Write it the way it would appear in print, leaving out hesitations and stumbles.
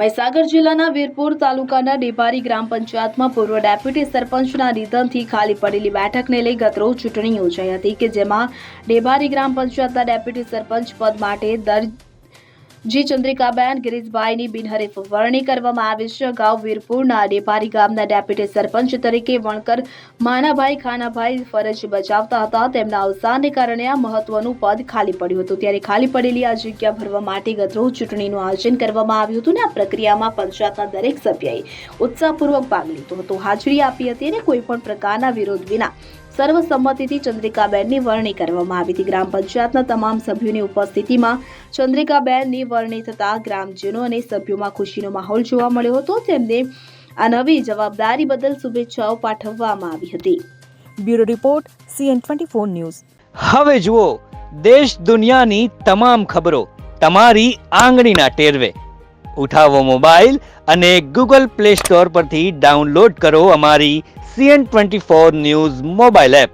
મહીસાગર જિલ્લાના વીરપુર તાલુકાના ડેબારી ગ્રામ પંચાયતમાં પૂર્વ ડેપ્યુટી સરપંચના નિધનથી ખાલી પડેલી બેઠકને લઈ ગતરોજ ચૂંટણી યોજાઈ હતી કે જેમાં ડેબારી ગ્રામ પંચાયતના ડેપ્યુટી સરપંચ પદ માટે જી ચંદ્રિકાબેન ગિરીશભાઈની બિનહરીફ વરણી કરવામાં આવી છે। અગાઉ વીરપુરના ડેબારી ગામના ડેપ્યુટી સરપંચ તરીકે વણકર માનાભાઈ ખાનાભાઈ ફરજ બજાવતા હતા। તેમના અવસાનને કારણે આ મહત્વનું પદ ખાલી પડ્યું હતું। ત્યારે ખાલી પડેલી આ જગ્યા ભરવા માટે ગતરોજ ચૂંટણીનું આયોજન કરવામાં આવ્યું હતું અને આ પ્રક્રિયામાં પંચાયતના દરેક સભ્યએ ઉત્સાહપૂર્વક ભાગ લીધો હતો, હાજરી આપી હતી અને કોઈ પણ પ્રકારના વિરોધ વિના સર્વસંમતિથી ચંદ્રિકાબેનની વરણી કરવામાં આવી હતી। ગ્રામ પંચાયતના તમામ સભ્યોની ઉપસ્થિતિમાં ચંદ્રિકાબેનની વરણી થતા ગ્રામજનો અને સભ્યોમાં ખુશીનો માહોલ જોવા મળ્યો હતો। તેમને આ નવી જવાબદારી બદલ શુભેચ્છાઓ પાઠવવામાં આવી હતી। Bureau report CN24 news. હવે જુઓ દેશ દુનિયાની તમામ ખબરો તમારી આંગળીના ટેરવે। ઉઠાવો મોબાઈલ અને Google Play Store પરથી ડાઉનલોડ કરો અમારી CN24 ન્યૂઝ મોબાઈલ એપ।